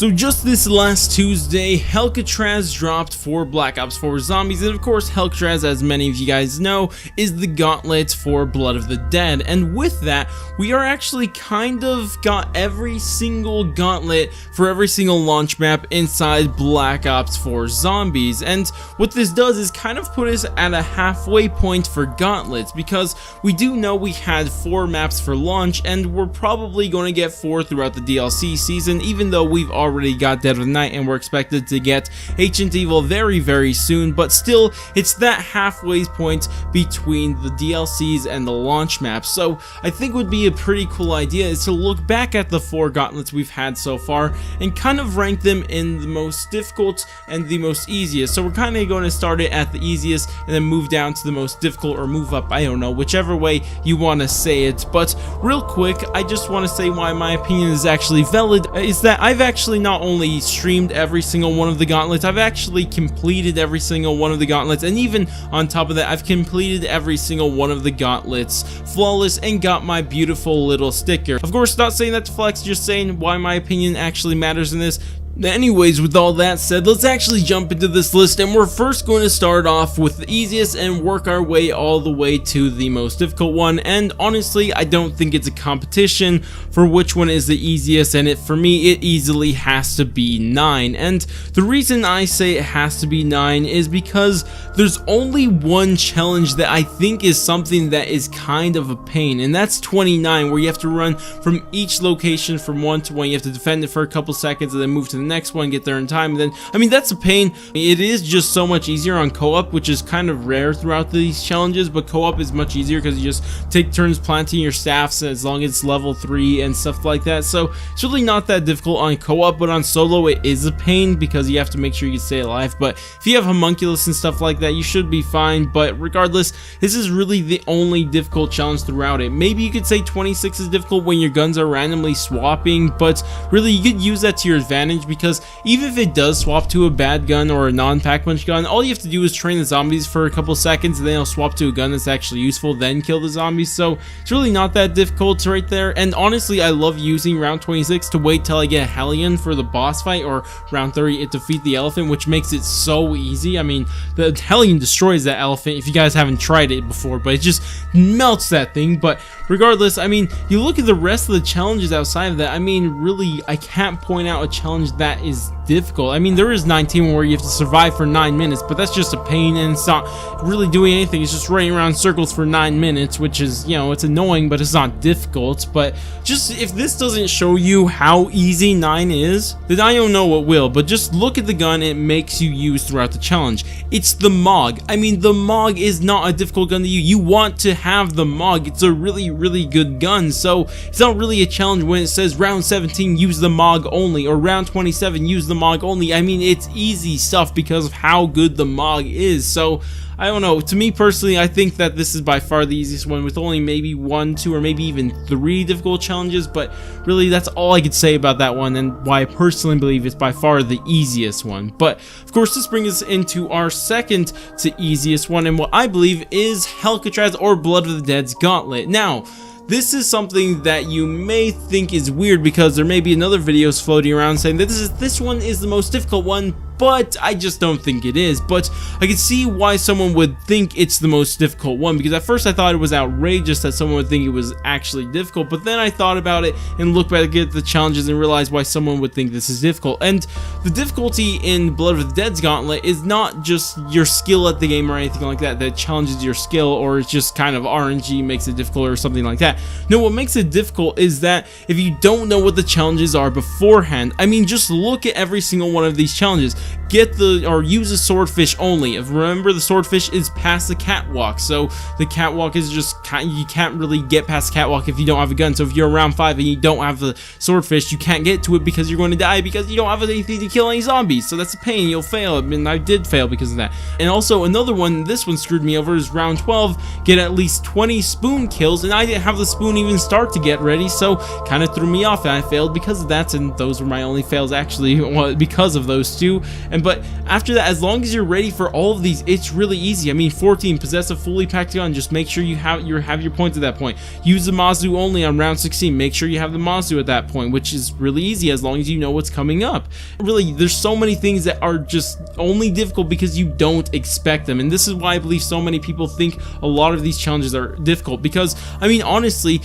So just this last Tuesday, Alcatraz dropped for Black Ops 4 Zombies, and of course Alcatraz, as many of you guys know, is the Gauntlet for Blood of the Dead, and with that, we are actually kind of got every single Gauntlet for every single launch map inside Black Ops 4 Zombies, and what this does is kind of put us at a halfway point for Gauntlets, because we do know we had 4 maps for launch, and we're probably going to get 4 throughout the DLC season, even though we've already got Dead of the Night and we're expected to get Ancient Evil very soon, but still it's that halfway point between the DLCs and the launch maps. So I think would be a pretty cool idea is to look back at the 4 Gauntlets we've had so far and kind of rank them in the most difficult and the most easiest. So we're kind of going to start it at the easiest and then move down to the most difficult, or move up, I don't know, whichever way you want to say it. But real quick, I just want to say why my opinion is actually valid is that I've actually not only streamed every single one of the Gauntlets, I've actually completed every single one of the Gauntlets, and even on top of that, I've completed every single one of the Gauntlets flawless and got my beautiful little sticker. Of course, not saying that to flex, just saying why my opinion actually matters in this. Anyways, with all that said, let's actually jump into this list, and we're first going to start off with the easiest and work our way all the way to the most difficult one. And honestly, I don't think it's a competition for which one is the easiest, and for me it easily has to be 9. And the reason I say it has to be 9 is because there's only one challenge that I think is something that is kind of a pain, and that's 29, where you have to run from each location from one to one. You have to defend it for a couple seconds and then move to the next one, get there in time, and then, I mean, that's a pain. It is just so much easier on co-op, which is kind of rare throughout these challenges, but co-op is much easier because you just take turns planting your staffs as long as it's level 3 and stuff like that. So it's really not that difficult on co-op, but on solo it is a pain because you have to make sure you stay alive. But if you have homunculus and stuff like that, you should be fine. But regardless, this is really the only difficult challenge throughout it. Maybe you could say 26 is difficult when your guns are randomly swapping, but really you could use that to your advantage, because even if it does swap to a bad gun or a non-pack punch gun, all you have to do is train the zombies for a couple seconds and then it'll swap to a gun that's actually useful, then kill the zombies. So it's really not that difficult right there. And honestly, I love using round 26 to wait till I get a Hellion for the boss fight, or round 30 to defeat the elephant, which makes it so easy. I mean, the Hellion destroys that elephant if you guys haven't tried it before, but it just melts that thing. But regardless, I mean, you look at the rest of the challenges outside of that, I mean, really, I can't point out a challenge that is difficult. I mean, there is 19 where you have to survive for 9 minutes, but that's just a pain, and it's not really doing anything. It's just running around circles for 9 minutes, which is, you know, it's annoying, but it's not difficult. But just, if this doesn't show you how easy 9 is, then I don't know what will. But just look at the gun it makes you use throughout the challenge. It's the MOG. I mean, the MOG is not a difficult gun to use. You want to have the MOG. It's a really good gun, so it's not really a challenge when it says round 17 use the MOG only, or round 27 use the MOG only. I mean, it's easy stuff because of how good the MOG is. So I don't know, to me personally, I think that this is by far the easiest one, with only maybe 1, 2, or maybe even 3 difficult challenges. But really, that's all I could say about that one, and why I personally believe it's by far the easiest one. But of course, this brings us into our second to easiest one, and what I believe is Alcatraz or Blood of the Dead's Gauntlet. Now, this is something that you may think is weird, because there may be another videos floating around saying that this one is the most difficult one, but I just don't think it is. But I can see why someone would think it's the most difficult one, because at first I thought it was outrageous that someone would think it was actually difficult, but then I thought about it and looked back at the challenges and realized why someone would think this is difficult. And the difficulty in Blood of the Dead's Gauntlet is not just your skill at the game or anything like that challenges your skill, or it's just kind of RNG makes it difficult or something like that. No, what makes it difficult is that if you don't know what the challenges are beforehand, I mean, just look at every single one of these challenges. Use a swordfish only. Remember, the swordfish is past the catwalk, so the catwalk is just, you can't really get past the catwalk if you don't have a gun. So if you're around 5 and you don't have the swordfish, you can't get to it because you're going to die, because you don't have anything to kill any zombies. So that's a pain, you'll fail. I mean, I did fail because of that. And also another one, this one screwed me over, is round 12, get at least 20 spoon kills, and I didn't have the spoon even start to get ready, so kind of threw me off, and I failed because of that. And those were my only fails actually, because of those two. And But after that, as long as you're ready for all of these, it's really easy. I mean, 14, possess a fully packed gun. Just make sure you have your points at that point. Use the Mazu only on round 16. Make sure you have the Mazu at that point, which is really easy as long as you know what's coming up. Really, there's so many things that are just only difficult because you don't expect them, and this is why I believe so many people think a lot of these challenges are difficult. Because I mean, honestly,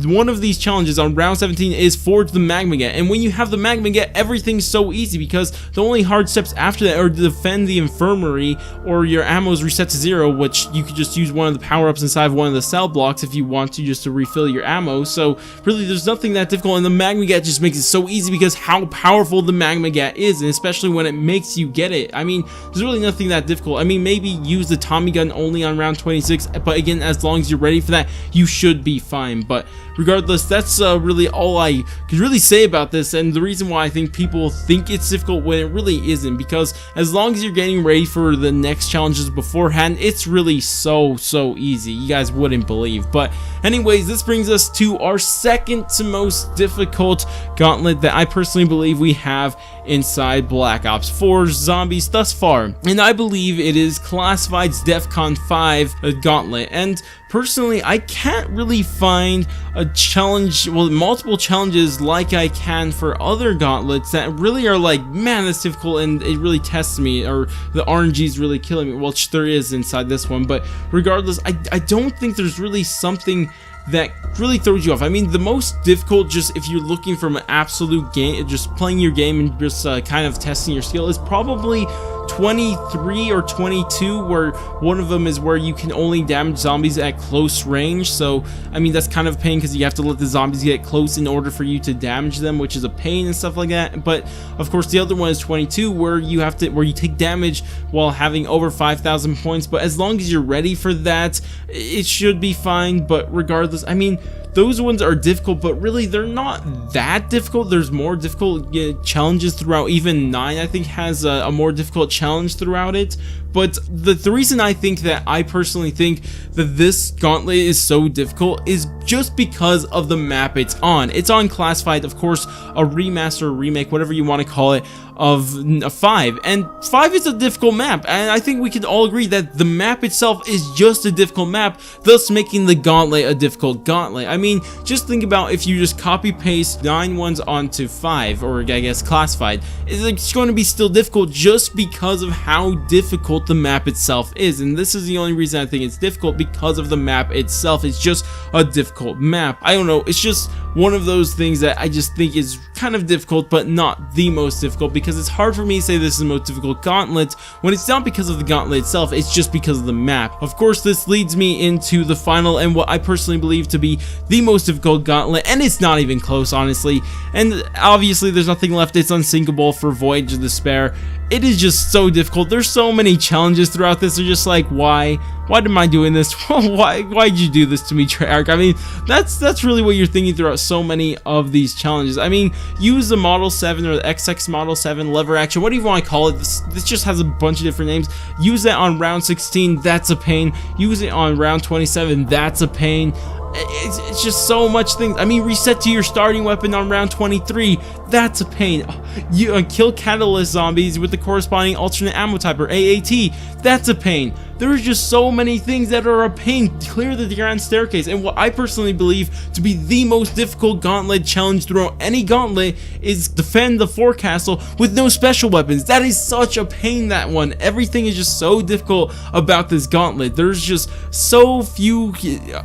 one of these challenges on round 17 is forge the magma get, and when you have the magma get, everything's so easy because the only hard steps after that are to defend the infirmary, or your ammo is reset to 0, which you could just use one of the power-ups inside of one of the cell blocks if you want to, just to refill your ammo. So really, there's nothing that difficult, and the magma get just makes it so easy because how powerful the magma get is, and especially when it makes you get it. I mean, there's really nothing that difficult. I mean, maybe use the Tommy gun only on round 26, but again, as long as you're ready for that, you should be fine. But regardless, that's really all I could really say about this, and the reason why I think people think it's difficult when it really isn't, because as long as you're getting ready for the next challenges beforehand, it's really so easy. You guys wouldn't believe. But anyways, this brings us to our second to most difficult gauntlet that I personally believe we have inside Black Ops 4 Zombies thus far, and I believe it is Classified's DEFCON 5 gauntlet. And personally, I can't really find a challenge, well, multiple challenges like I can for other gauntlets that really are like, man, that's difficult and it really tests me, or the RNG is really killing me, which there is inside this one. But regardless, I don't think there's really something that really throws you off. I mean, the most difficult, just if you're looking from an absolute game, just playing your game and just kind of testing your skill, is probably 23 or 22, where one of them is where you can only damage zombies at close range. So I mean, that's kind of a pain because you have to let the zombies get close in order for you to damage them, which is a pain and stuff like that. But of course, the other one is 22, where you take damage while having over 5,000 points. But as long as you're ready for that, it should be fine. But regardless, I mean, those ones are difficult, but really they're not that difficult. There's more difficult challenges throughout. Even 9, I think, has a more difficult challenge throughout it. But the reason I think that I personally think that this gauntlet is so difficult is just because of the map it's on. It's on Classified, of course, a remaster or remake, whatever you want to call it, of 5, and 5 is a difficult map, and I think we can all agree that the map itself is just a difficult map, thus making the gauntlet a difficult gauntlet. I mean, just think about if you just copy paste 9 ones onto 5, or I guess Classified, it's going to be still difficult just because of how difficult the map itself is. And this is the only reason I think it's difficult, because of the map itself. It's just a difficult map. I don't know, it's just one of those things that I just think is kind of difficult, but not the most difficult, because it's hard for me to say this is the most difficult gauntlet when it's not because of the gauntlet itself, it's just because of the map. Of course, this leads me into the final and what I personally believe to be the most difficult gauntlet, and it's not even close, honestly. And obviously there's nothing left, it's unsinkable for Voyage of Despair. It is just so difficult. There's so many challenges throughout this. They're just like, why am I doing this? Why'd you do this to me, Treyarch? I mean, that's really what you're thinking throughout so many of these challenges. I mean, use the Model 7 or the XX Model 7 lever action, what do you want to call it? This just has a bunch of different names. Use that on round 16, that's a pain. Use it on round 27, that's a pain. It's just so much things. I mean, reset to your starting weapon on round 23, that's a pain. You kill catalyst zombies with the corresponding alternate ammo type, or AAT, that's a pain. There's just so many things that are a pain. Clear the grand staircase. And what I personally believe to be the most difficult gauntlet challenge throughout any gauntlet is defend the forecastle with no special weapons. That is such a pain, that one. Everything is just so difficult about this gauntlet. There's just so few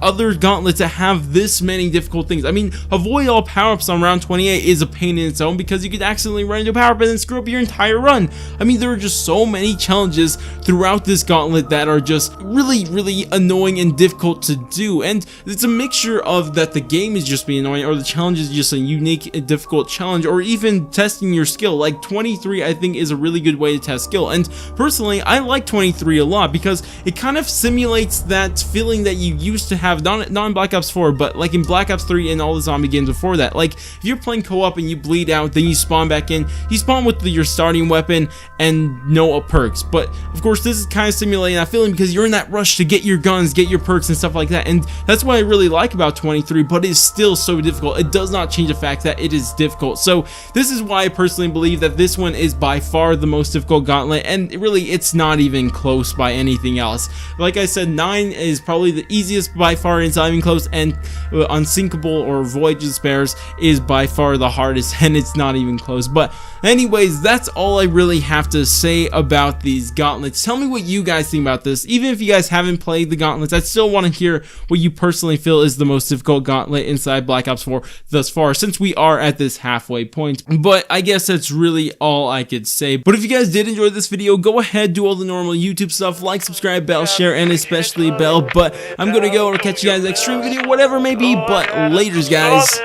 other gauntlets that have this many difficult things. I mean, avoid all power-ups on round 28 is a pain in its own, because you could accidentally run into a power-up and then screw up your entire run. I mean, there are just so many challenges throughout this gauntlet that are just really annoying and difficult to do, and it's a mixture of that the game is just being annoying, or the challenge is just a unique and difficult challenge, or even testing your skill. Like 23, I think, is a really good way to test skill, and personally I like 23 a lot because it kind of simulates that feeling that you used to have, not in Black Ops 4, but like in Black Ops 3 and all the zombie games before that. Like if you're playing co-op and you bleed out, then you spawn back in, you spawn with your starting weapon and no perks. But of course, this is kind of simulating that feeling because you're in that rush to get your guns, get your perks and stuff like that, and that's what I really like about 23, but it's still so difficult. It does not change the fact that it is difficult. So this is why I personally believe that this one is by far the most difficult Gauntlet, and really it's not even close by anything else. Like I said, 9 is probably the easiest by far, and it's not even close, and Unsinkable or Void Despairs is by far the hardest, and it's not even close. But anyways, that's all I really have to say about these gauntlets. Tell me what you guys think about this. Even if you guys haven't played the gauntlets, I still want to hear what you personally feel is the most difficult gauntlet inside Black Ops 4 thus far, since we are at this halfway point. But I guess that's really all I could say. But if you guys did enjoy this video, go ahead, do all the normal YouTube stuff, like, subscribe, bell, share, and especially bell. But I'm gonna go and catch you guys next stream video, whatever it may be. But laters, guys.